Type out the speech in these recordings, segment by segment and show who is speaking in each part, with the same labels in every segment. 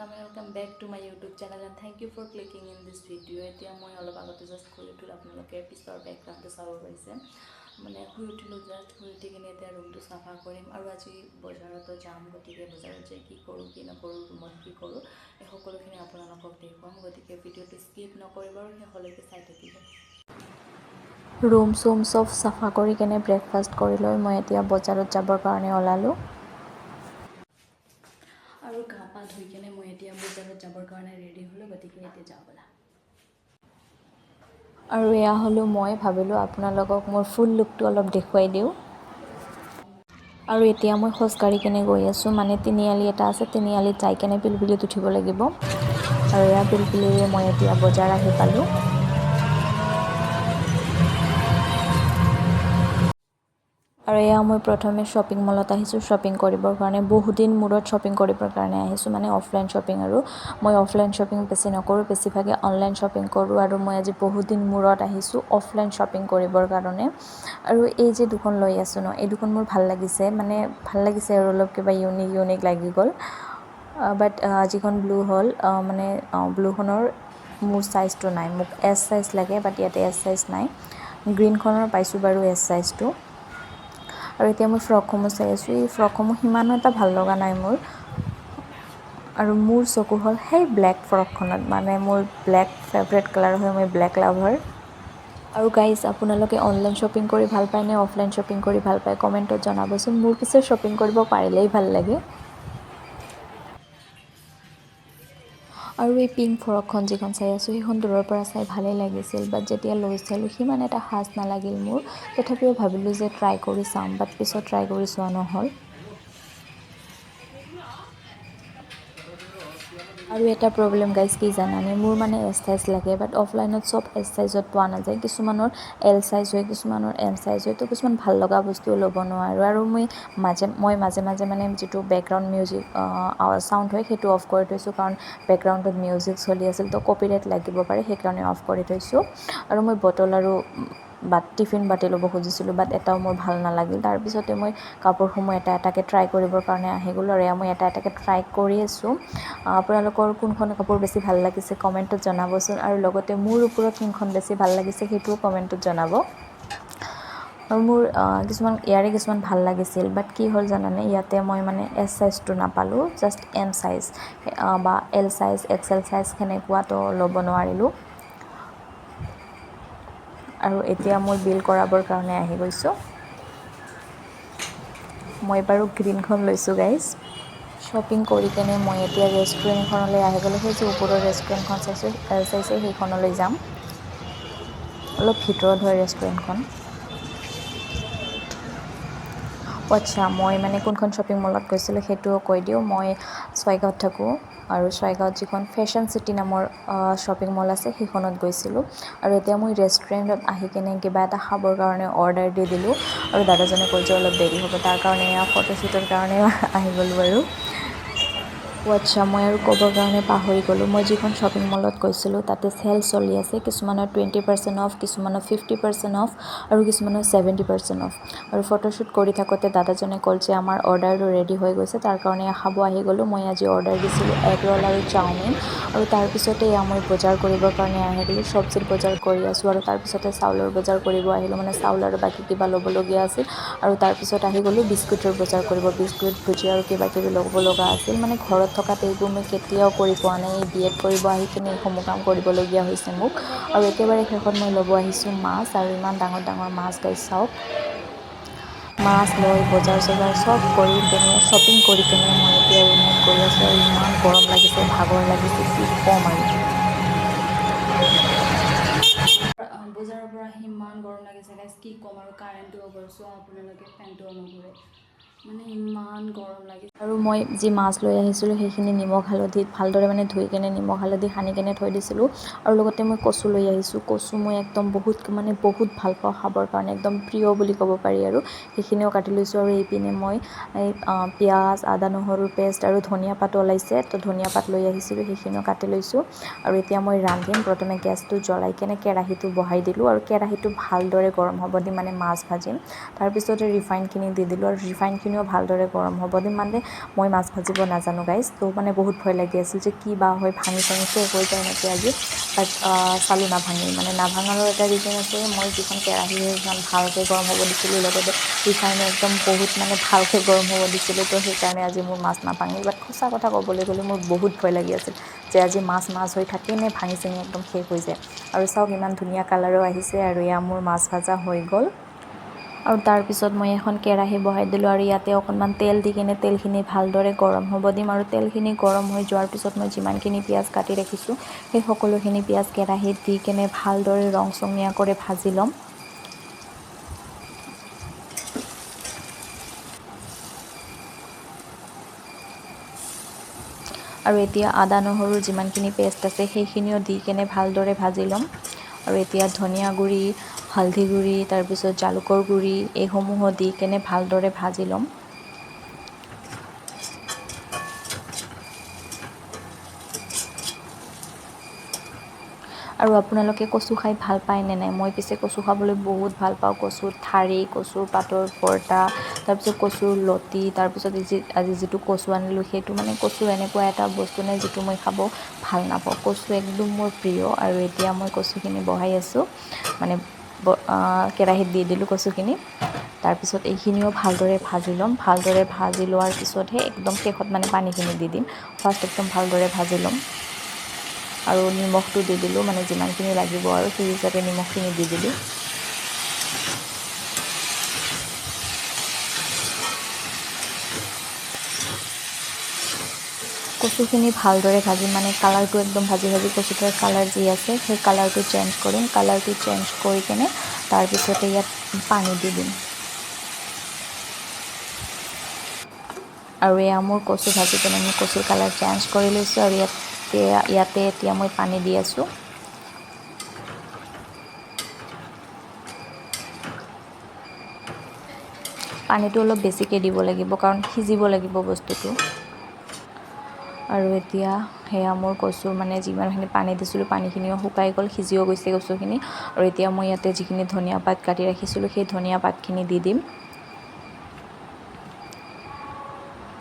Speaker 1: welcome back to my YouTube channel and thank you for clicking in this video. এতিয়া মই অলপ আগতে just শুই উঠিল আপোনালোকে পিছৰ বেকগ্ৰাউণ্ডটো চাব পাৰিছে মানে শুই উঠিলোঁ জাস্ট শুই উঠি কিনে এতিয়া ৰুমটো চাফা কৰিম আৰু আজি বজাৰতো যাম গতিকে বজাৰত যাই কি কৰোঁ কি নকৰোঁ ৰুমত কি কৰোঁ এই সকলোখিনি আপোনালোকক দেখুৱাম গতিকে ভিডিঅ'টো স্কিপ নকৰিব আৰু শেষলৈকে চাই থাকিব ৰুম চুম চব চাফা কৰি কিনে ব্ৰেকফাষ্ট কৰি লৈ মই এতিয়া বজাৰত যাবৰ কাৰণে ওলালোঁ আৰু গা পা ধুই কিনে মই এতিয়া বজাৰত যাবৰ কাৰণে ৰেডি হ'লোঁ গতিকে এতিয়া যাওঁ ব'লা আৰু এয়া হ'লোঁ মই ভাবিলোঁ আপোনালোকক মোৰ ফুল লুকটো অলপ দেখুৱাই দিওঁ আৰু এতিয়া মই খোজকাঢ়ি কিনে গৈ আছোঁ মানে তিনিআলি এটা আছে তিনিআলিত যাই কিনে পিলপিলিত উঠিব লাগিব আৰু এয়া পিলপিলিৰে মই এতিয়া বজাৰ আহি পালোঁ আৰু এয়া মই প্ৰথমে শ্বপিং মলত আহিছোঁ শ্বপিং কৰিবৰ কাৰণে বহুত দিন মূৰত শ্বপিং কৰিবৰ কাৰণে আহিছোঁ মানে অফলাইন শ্বপিং আৰু মই অফলাইন শ্বপিং বেছি নকৰোঁ বেছিভাগে অনলাইন শ্বপিং কৰোঁ আৰু মই আজি বহুত দিন মূৰত আহিছোঁ অফলাইন শ্বপিং কৰিবৰ কাৰণে আৰু এই যে দুখন লৈ আছোঁ ন এই দুখন মোৰ ভাল লাগিছে আৰু অলপ কিবা ইউনিক লাগি গ'ল বাট যিখন ব্লু হ'ল মানে ব্লুখনৰ মোৰ চাইজটো নাই মোক এছ চাইজ লাগে বাট ইয়াতে এছ চাইজ নাই গ্ৰীণখনৰ পাইছোঁ বাৰু এছ চাইজটো আৰু এতিয়া মই ফ্ৰকসমূহ চাই আছোঁ এই ফ্ৰকসমূহ সিমানো এটা ভাল লগা নাই মোৰ আৰু মোৰ চকু হ'ল সেই ব্লেক ফ্ৰকখনত মানে মোৰ ব্লেক ফেভৰেট কালাৰ হয় মই ব্লেক লাভাৰ আৰু গাইজ আপোনালোকে অনলাইন শ্বপিং কৰি ভাল পায় নে অফলাইন শ্বপিং কৰি ভাল পায় কমেণ্টত জনাবচোন মোৰ পিছে শ্বপিং কৰিব পাৰিলেই ভাল লাগে আৰু এই পিংক ফ্ৰকখন যিখন চাই আছোঁ সেইখন দূৰৰ পৰা চাই ভালেই লাগিছিল বাট যেতিয়া লৈ চালোঁ সিমান এটা সাজ নালাগিল মোৰ তথাপিও ভাবিলোঁ যে ট্ৰাই কৰি চাম বাট পিছত ট্ৰাই কৰি চোৱা নহ'ল আৰু এটা প্ৰব্লেম গাইজ কি জানানে মোৰ মানে এছ চাইজ লাগে বাট অফলাইনত চব এছ চাইজত পোৱা নাযায় কিছুমানৰ এল চাইজ হয় কিছুমানৰ এম চাইজ হয় তো কিছুমান ভাল লগা বস্তুও ল'ব নোৱাৰোঁ আৰু মই মাজে মাজে মানে যিটো বেকগ্ৰাউণ্ড মিউজিক চাউণ্ড হয় সেইটো অফ কৰি থৈছোঁ কাৰণ বেকগ্ৰাউণ্ডত মিউজিক চলি আছিল তো কপিৰাইট লাগিব পাৰে সেইকাৰণে অফ কৰি থৈছোঁ আৰু মই বটল আৰু টিফিন বাতি ল'ব খুজিছিলোঁ বাট এটাও মোৰ ভাল নালাগিল তাৰপিছতে মই কাপোৰসমূহ এটা এটাকৈ ট্ৰাই কৰিবৰ কাৰণে আহি গ'লোঁ আৰু এয়া মই এটা এটাকৈ ট্ৰাই কৰি আছোঁ আপোনালোকৰ কোনখন কাপোৰ বেছি ভাল লাগিছে কমেণ্টত জনাবচোন আৰু লগতে মোৰ ওপৰত কোনখন বেছি ভাল লাগিছে সেইটোও কমেণ্টত জনাব আৰু মোৰ কিছুমান ভাল লাগিছিল বাট কি হ'ল জানানে ইয়াতে মই মানে এছ চাইজটো নাপালোঁ জাষ্ট এম চাইজ বা এল চাইজ এক্সেল চাইজ সেনেকুৱাতো ল'ব নোৱাৰিলোঁ আৰু এতিয়া মই বিল কৰাবৰ কাৰণে আহি গৈছোঁ মই বাৰু গ্ৰীণখন লৈছোঁ গাইজ শ্বপিং কৰি কেনে মই এতিয়া ৰেষ্টুৰেণ্ট এখনলৈ আহি গ'লোঁ সেই যে ওপৰৰ ৰেষ্টুৰেণ্টখন চাইছোঁ এল চাইছে সেইখনলৈ যাম অলপ ভিতৰত হয় ৰেষ্টুৰেণ্টখন আচ্ছা মই মানে কোনখন শ্বপিং মলত গৈছিলোঁ সেইটোও কৈ দিওঁ মই ছয়গাঁৱত থাকোঁ আৰু ছয়গাঁৱত যিখন ফেশ্বন চিটি নামৰ শ্বপিং মল আছে সেইখনত গৈছিলোঁ আৰু এতিয়া মই ৰেষ্টুৰেণ্টত আহি কিনে কিবা এটা খাবৰ কাৰণে অৰ্ডাৰ দি দিলোঁ আৰু দাদাজনে কৈ যে অলপ দেৰি হ'ব তাৰ কাৰণে এয়া ফটোশ্বুটৰ কাৰণে আহি গ'লোঁ আৰু আচ্ছা মই আৰু ক'বৰ কাৰণে পাহৰি গ'লোঁ মই যিখন শ্বপিং মলত গৈছিলোঁ তাতে চেল চলি আছে কিছুমানৰ 20% অফ কিছুমানৰ 50% অফ আৰু কিছুমানৰ 70% অফ আৰু ফটোশ্বুট কৰি থাকোঁতে দাদাজনে ক'ল যে আমাৰ অৰ্ডাৰটো ৰেডি হৈ গৈছে তাৰ কাৰণে খাব আহি গ'লোঁ মই আজি অৰ্ডাৰ দিছিলোঁ এগ ৰ'ল আৰু চাওমিন আৰু তাৰপিছতে এয়া মই বজাৰ কৰিবৰ কাৰণে আহি গ'লোঁ চব্জিৰ বজাৰ কৰি আছোঁ আৰু তাৰপিছতে চাউলৰ বজাৰ কৰিব আহিলোঁ মানে চাউল আৰু বাকী কিবা ল'বলগীয়া আছিল আৰু তাৰপিছত আহি গ'লোঁ বিস্কুটৰ বজাৰ কৰিব বিস্কুট ভুজিয়া আৰু কিবা কিবি ল'ব লগা আছিল মানে ঘৰত থকাত এইবোৰ মই কেতিয়াও কৰি পোৱা নাই এই বিএড কৰিব আহি কিনে এইসমূহ কাম কৰিবলগীয়া হৈছে মোক আৰু একেবাৰে শেষত মই ল'ব আহিছোঁ মাছ আৰু ইমান ডাঙৰ ডাঙৰ মাছ গাইছ চাওক মাছ লৈ বজাৰ চজাৰ চব কৰি কেনে শ্বপিং কৰি কেনে মই এতিয়া ৰুমত গৈ আছোঁ আৰু ইমান গৰম লাগিছে ভাগৰ লাগিছে কি ক'ম আৰু বজাৰৰ পৰা ইমান গৰম লাগিছে গাইছ কি ক'ম আৰু কাৰেণ্টটো গৈছোঁ আপোনালোকে ফেনটো নঘূৰে মানে ইমান গৰম লাগিছে আৰু মই যি মাছ লৈ আহিছিলোঁ সেইখিনি নিমখ হালধিত ভালদৰে মানে ধুই কেনে নিমখ হালধি সানি কেনে থৈ দিছিলোঁ আৰু লগতে মই কচু লৈ আহিছোঁ কচু মই একদম বহুত ভাল পাওঁ খাবৰ কাৰণে একদম প্ৰিয় বুলি ক'ব পাৰি আৰু সেইখিনিও কাটি লৈছোঁ আৰু এইপিনে মই পিঁয়াজ আদা নহৰুৰ পেষ্ট আৰু ধনিয়া পাত ওলাইছে তো ধনিয়া পাত লৈ আহিছিলোঁ সেইখিনিও কাটি লৈছোঁ আৰু এতিয়া মই ৰান্ধিম প্ৰথমে গেছটো জ্বলাই কেনে কেৰাহীটো বহাই দিলোঁ আৰু কেৰাহীটো ভালদৰে গৰম হ'ব দি মানে মাছ ভাজিম তাৰপিছতে ৰিফাইনখিনি দি দিলোঁ আৰু ৰিফাইনখিনি সেইখিনিও ভালদৰে গৰম হ'ব দিম। মানে মই মাছ ভাজিব নাজানো গাইজ, তো মানে বহুত ভয় লাগি আছিল যে কি বা হয়, ভাঙি চাঙি শেষ হৈ যায় নেকি আজি। বাট চালোঁ নাভাঙি। মানে নাভাঙাৰো এটা ৰিজন আছে, মই যিখন কেৰাহী সেইখন ভালকৈ গৰম হ'ব দিছিলোঁ, লগতে ৰিফাইনো একদম বহুত মানে ভালকৈ গৰম হ'ব দিছিলোঁ। তো সেইকাৰণে আজি মোৰ মাছ নাভাঙিল। বাট সঁচা কথা ক'বলৈ গ'লে মোৰ বহুত ভয় লাগি আছিল যে আজি মাছ হৈ থাকে নে ভাঙি চিঙি একদম শেষ হৈ যায়। আৰু চাওক ইমান ধুনীয়া কালাৰো আহিছে, আৰু এয়া মোৰ মাছ ভাজা হৈ গ'ল। আৰু তাৰপিছত মই এখন কেৰাহী বহাই দিলোঁ, আৰু ইয়াতে অকণমান তেল দি কিনে তেলখিনি ভালদৰে গৰম হ'ব দিম। আৰু তেলখিনি গৰম হৈ যোৱাৰ পিছত মই যিমানখিনি পিঁয়াজ কাটি ৰাখিছোঁ সেই সকলোখিনি পিঁয়াজ কেৰাহীত দি কিনে ভালদৰে ৰংচঙীয়া কৰি ভাজি ল'ম। আৰু এতিয়া আদা নহৰুৰ যিমানখিনি পেষ্ট আছে সেইখিনিও দি কেনে ভালদৰে ভাজি ল'ম। আৰু এতিয়া ধনিয়া গুড়ি, হালধি গুড়ি, তাৰপিছত জালুকৰ গুড়ি এইসমূহো দি কেনে ভালদৰে ভাজি ল'ম। আৰু আপোনালোকে কচু খাই ভাল পায় নে নাই? মই পিছে কচু খাবলৈ বহুত ভাল পাওঁ। কচুৰ ঠাৰি, কচুৰ পাতৰ ভৰ্তা, তাৰপিছত কচুৰ লতি, তাৰপিছত আজি যিটো কচু আনিলোঁ সেইটো মানে কচুৰ এনেকুৱা এটা বস্তু নাই যিটো মই খাব ভাল নাপাওঁ। কচু একদম মোৰ প্ৰিয়। আৰু এতিয়া মই কচুখিনি বহাই আছোঁ, মানে কেৰাহীত দি দিলোঁ কচুখিনি। তাৰপিছত এইখিনিও ভালদৰে ভাজি ল'ম। ভালদৰে ভাজি লোৱাৰ পিছতহে একদম শেষত মানে পানীখিনি দি দিম। ফাৰ্ষ্ট একদম ভালদৰে ভাজি ল'ম। আৰু নিমখটো দি দিলোঁ, মানে যিমানখিনি লাগিব আৰু সেই হিচাপে নিমখখিনি দি দিলোঁ। কচুখিনি ভালদৰে ভাজি, মানে কালাৰটো একদম ভাজি কচুটোৰ কালাৰ যি আছে সেই কালাৰটো চেঞ্জ কৰিম। কালাৰটো চেঞ্জ কৰি কেনে তাৰপিছতে ইয়াত পানী দি দিম। আৰু এয়া মোৰ কচু ভাজি কেনে মই কচুৰ কালাৰ চেঞ্জ কৰি লৈছোঁ। আৰু ইয়াতে এতিয়া মই পানী দি আছোঁ। পানীটো অলপ বেছিকৈ দিব লাগিব, কাৰণ সিজিব লাগিব বস্তুটো। আৰু এতিয়া সেয়া মোৰ কচু, মানে যিমানখিনি পানী দিছিলোঁ পানীখিনিও শুকাই গ'ল, সিজিও গৈছে কচুখিনি। আৰু এতিয়া মই ইয়াতে যিখিনি ধনিয়া পাত কাটি ৰাখিছিলোঁ সেই ধনিয়া পাতখিনি দি দিম।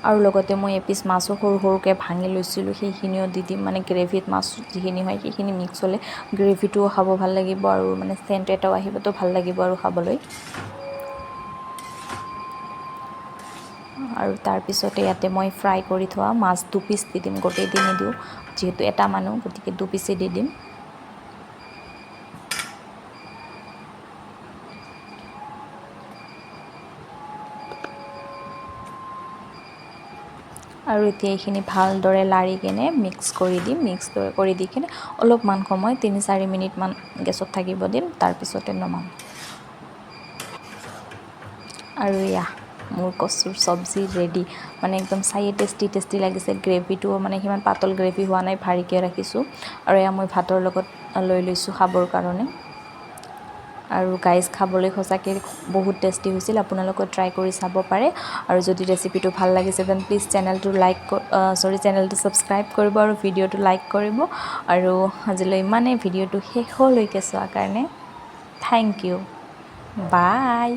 Speaker 1: আৰু লগতে মই এপিচ মাছো সৰু সৰুকৈ ভাঙি লৈছিলোঁ সেইখিনিও দি দিম। মানে গ্ৰেভিত মাছ যিখিনি হয় সেইখিনি মিক্স হ'লে গ্ৰেভিটোও খাব ভাল লাগিব, আৰু মানে চেণ্ট এটাও আহিব, তো ভাল লাগিব আৰু খাবলৈ। আৰু তাৰপিছতে ইয়াতে মই ফ্ৰাই কৰি থোৱা মাছ 2 পিচ দি দিম, গোটেই দি নিদিওঁ যিহেতু এটা মানুহ, গতিকে 2 পিচেই দি দিম। আৰু এতিয়া এইখিনি ভালদৰে লাৰি কেনে মিক্স কৰি দিম। মিক্স কৰি দি কিনে অলপমান সময় 3-4 মিনিটমান গেছত থাকিব দিম, তাৰপিছতে নমাম। আৰু এয়া মোৰ কচুৰ চব্জি ৰেডি। মানে একদম চায়ে টেষ্টি লাগিছে। গ্ৰেভিটোও মানে সিমান পাতল গ্ৰেভি হোৱা নাই, ভাৰীকৈ ৰাখিছোঁ। আৰু এয়া মই ভাতৰ লগত লৈ লৈছোঁ খাবৰ কাৰণে। আৰু গাইজ, খাবলৈ সঁচাকৈ বহুত টেষ্টি হৈছিল। আপোনালোকে ট্ৰাই কৰি চাব পাৰে। আৰু যদি ৰেচিপিটো ভাল লাগিছে দেন প্লিজ চেনেলটো ছাবস্ক্ৰাইব কৰিব আৰু ভিডিঅ'টো লাইক কৰিব। আৰু আজিলৈ ইমানেই, ভিডিঅ'টো শেষলৈকে চোৱাৰ কাৰণে থেংক ইউ। বাই।